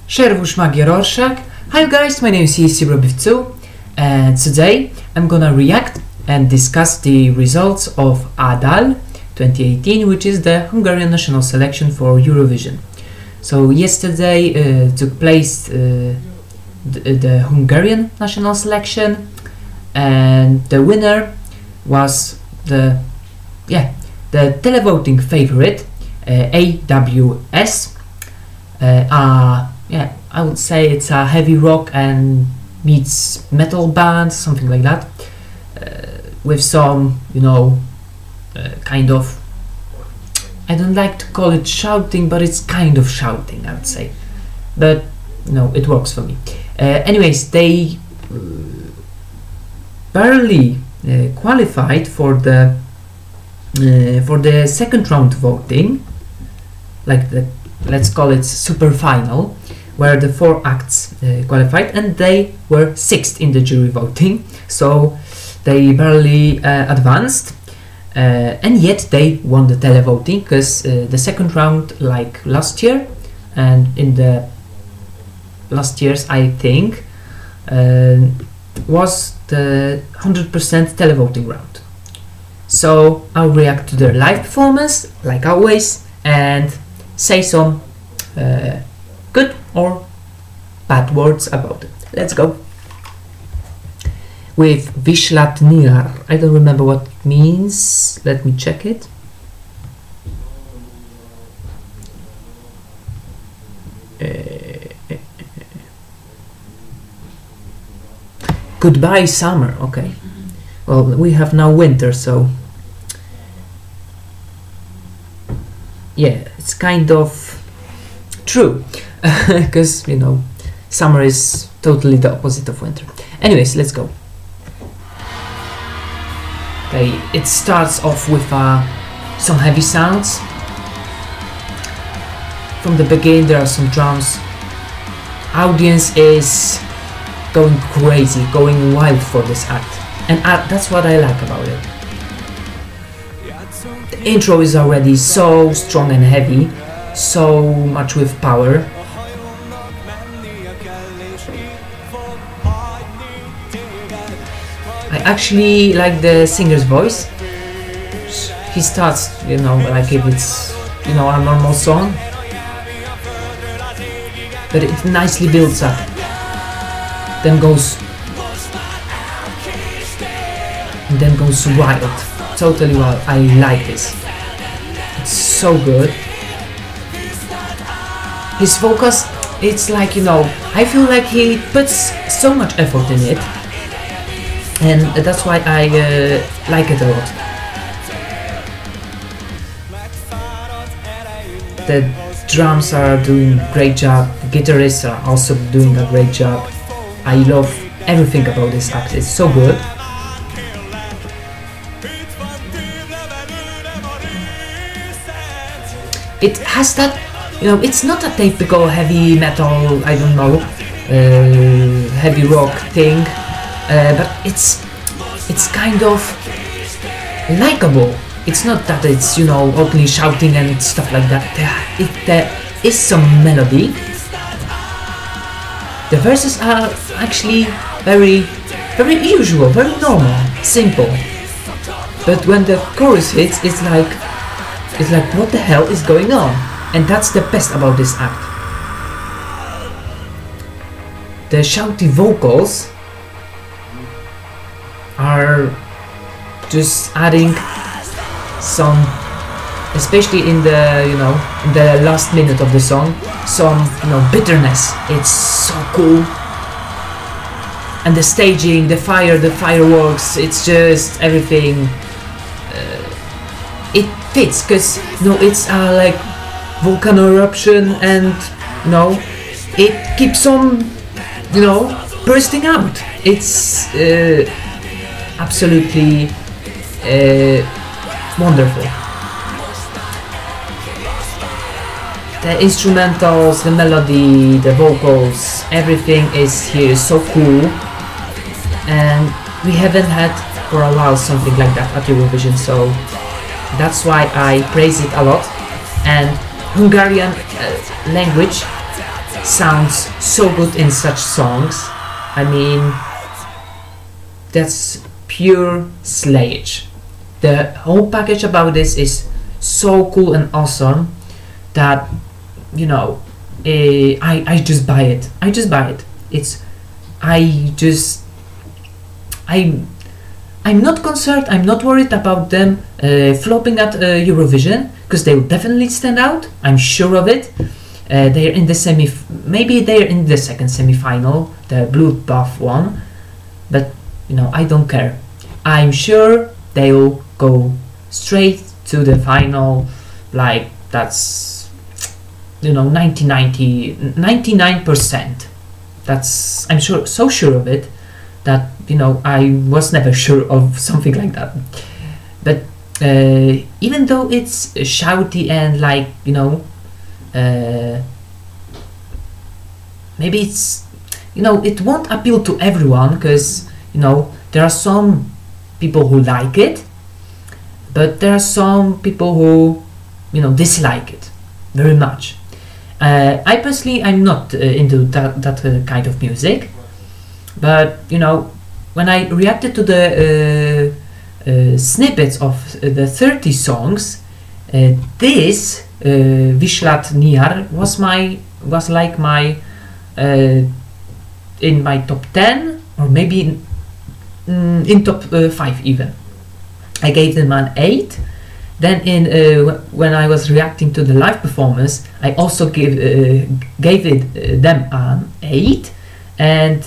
Servus Magyarország! Hi guys, my name is Viszlat and today I'm gonna react and discuss the results of A Dal 2018, which is the Hungarian national selection for Eurovision. So yesterday took place the Hungarian national selection, and the winner was the televoting favorite AWS. I would say it's a heavy rock and meets metal band, something like that, with some, kind of, I don't like to call it shouting, but it's kind of shouting, I would say, but it works for me. Anyways, they barely qualified for the second round voting, like the, let's call it super final, where the 4 acts qualified, and they were 6th in the jury voting, so they barely advanced, and yet they won the televoting, because the second round, like last year, and in the last years I think, was the 100% televoting round. So I'll react to their live performance, like always, and say some good or bad words about it. Let's go. With Viszlat nyar. I don't remember what it means. Let me check it. Goodbye summer. Okay. Well, we have now winter, so yeah, it's kind of true, because summer is totally the opposite of winter. Anyways, let's go. Okay, it starts off with some heavy sounds. From the beginning there are some drums. Audience is going crazy, going wild for this act, and that's what I like about it. The intro is already so strong and heavy, so much with power. I actually like the singer's voice. He starts, like if it's, a normal song, but it nicely builds up, then goes wild, totally wild. I like this. It's so good. His vocals, it's like, I feel like he puts so much effort in it, and that's why I like it a lot. The drums are doing a great job, the guitarists are also doing a great job. I love everything about this act, it's so good. It has that, it's not a typical heavy metal, I don't know, heavy rock thing, but it's kind of likable. It's not that it's, openly shouting and stuff like that. There is some melody. The verses are actually very, very usual, very normal, simple. But when the chorus hits, it's like, what the hell is going on? And that's the best about this act. The shouty vocals are just adding some, especially in the in the last minute of the song, some bitterness. It's so cool. And the staging, the fireworks, it's just everything. It fits, because it's like volcano eruption, and it keeps on bursting out. It's absolutely wonderful. The instrumentals, the melody, the vocals, everything is here so cool, and we haven't had for a while something like that at Eurovision, so that's why I praise it a lot. And Hungarian language sounds so good in such songs. I mean, that's pure slayage. The whole package about this is so cool and awesome that, you know, I just buy it. I just buy it. I'm not concerned. I'm not worried about them flopping at Eurovision, because they will definitely stand out. I'm sure of it. They're in the maybe they're in the second semi-final, the blue buff one, but you know, I don't care. I'm sure they'll go straight to the final. Like, that's, you know, 99%. That's, I'm sure, so sure of it that, you know, I was never sure of something like that. But even though it's shouty and, like, you know, maybe it's, you know, it won't appeal to everyone, because, you know, there are some people who like it, but there are some people who, you know, dislike it very much. I personally, I'm not into that kind of music, but, you know, when I reacted to the snippets of the 30 songs, this Viszlat Nyar was like my in my top 10, or maybe in top 5 even. I gave them an 8. Then when I was reacting to the live performance, I also gave them an 8. And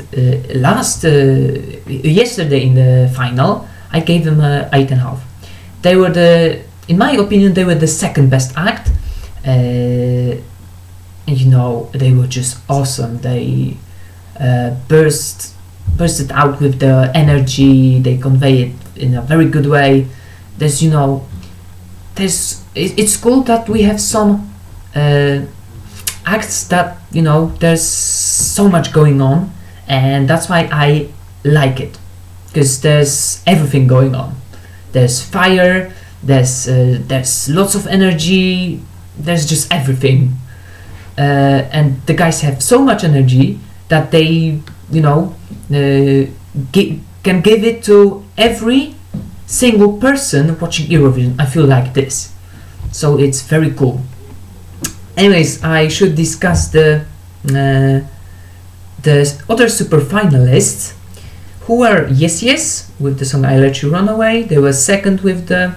yesterday in the final, I gave them an 8.5. They were in my opinion, they were the second best act. And you know, they were just awesome. They bursted out with the energy. They convey it in a very good way. There's, you know, it's cool that we have some acts that, you know, there's so much going on, and that's why I like it, because there's everything going on. There's fire, there's lots of energy, there's just everything, and the guys have so much energy that they, you know, can give it to every single person watching Eurovision. I feel like this, so it's very cool. Anyways, I should discuss the other super finalists, who were Yes Yes with the song I Let You Run Away. They were second with the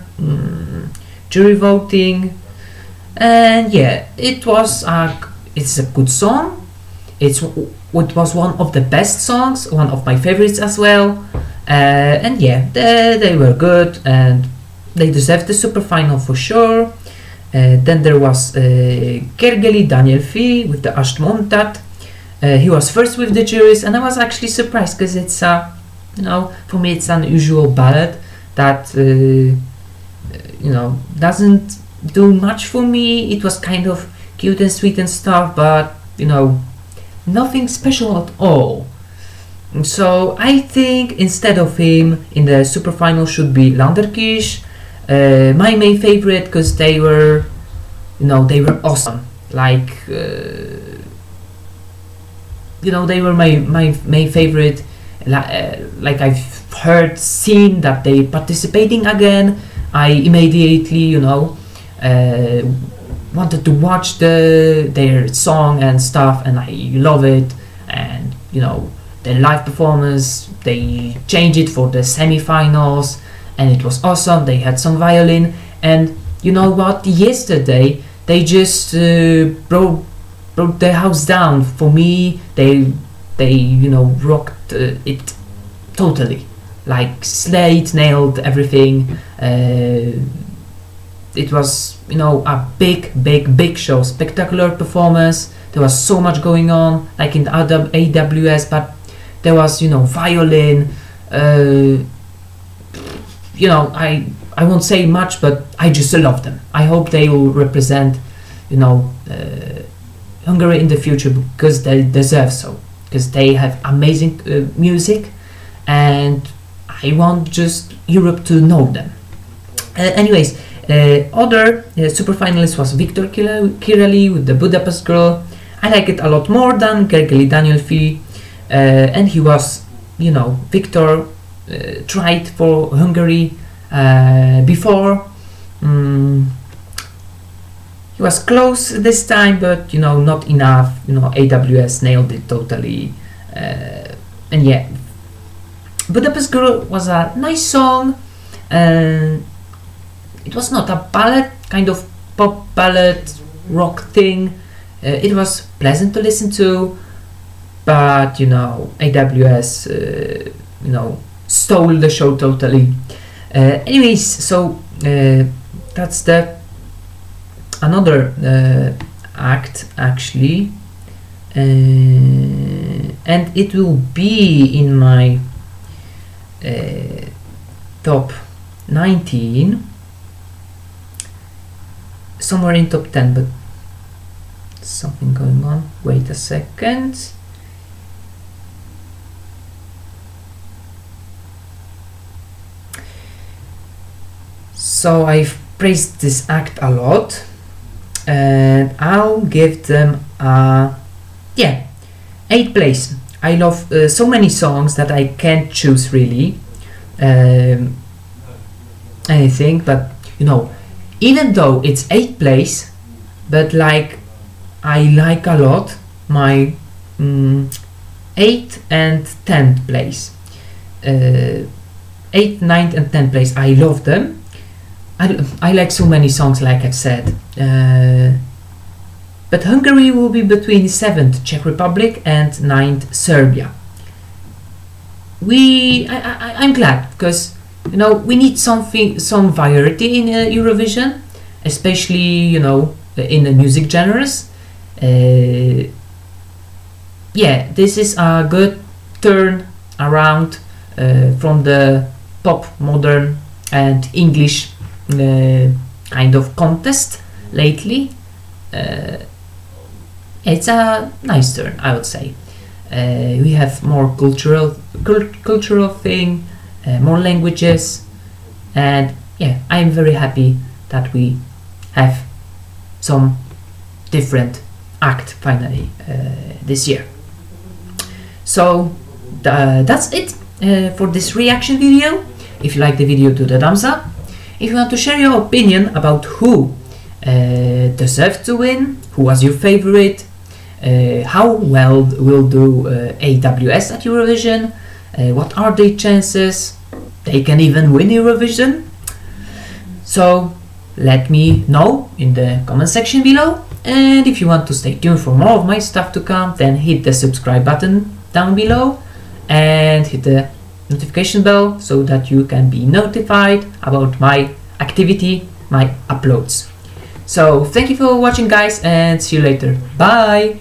jury voting, and yeah, it's a good song. It was one of the best songs, one of my favorites as well, and yeah, they were good and they deserved the super final for sure. Then there was Gergely Daniel Fi with the Asht Montat. He was first with the juries, and I was actually surprised, because it's you know, for me it's an unusual ballad that you know, doesn't do much for me. It was kind of cute and sweet and stuff, but, you know, nothing special at all. So I think instead of him in the super final should be Landerkish, my main favorite, because they were, you know, they were awesome. Like, you know, they were my main favorite. Like, I've seen that they participating again. I immediately, you know, wanted to watch their song and stuff, and I love it. And, you know, their live performance, they changed it for the semi-finals, and it was awesome. They had some violin, and you know what, yesterday they just broke the house down. For me, they you know, rocked it totally. Like, Slade nailed everything. It was, you know, a big show, spectacular performance. There was so much going on, like in AWS, but there was, you know, violin. You know, I won't say much, but I just love them. I hope they will represent, you know, Hungary in the future, because they deserve so, because they have amazing music, and I want just Europe to know them. Anyways, other super finalist was Viktor Kirali with the Budapest Girl. I like it a lot more than Gergely Danielfi, and he was, you know, Victor tried for Hungary before. He was close this time, but you know, not enough. You know, AWS nailed it totally, and yeah, Budapest Girl was a nice song, and it was not a ballad, kind of pop ballad rock thing. It was pleasant to listen to, but you know, AWS you know, stole the show totally. Anyways, so that's the another act actually, and it will be in my top 19, somewhere in top 10, but something going on. Wait a second. So I've praised this act a lot, and I'll give them a, yeah, 8th place. I love so many songs that I can't choose really anything, but you know, even though it's 8th place, but like I like a lot my 8th and 10th place. 8th, 9th and 10th place, I love them. I like so many songs, like I've said, but Hungary will be between 7th Czech Republic and 9th Serbia. I'm glad, because you know, we need something, some variety in Eurovision, especially, you know, in the music genres. Yeah, this is a good turn around from the pop, modern and English kind of contest lately. It's a nice turn, I would say. We have more cultural thing, more languages, and yeah, I'm very happy that we have some different act finally this year. So that's it for this reaction video. If you like the video, do the thumbs up. If you want to share your opinion about who deserved to win, who was your favorite, how well will do AWS at Eurovision, what are their chances they can even win Eurovision, so let me know in the comment section below. And if you want to stay tuned for more of my stuff to come, then hit the subscribe button down below and hit the notification bell so that you can be notified about my activity, my uploads. So thank you for watching, guys, and see you later. Bye.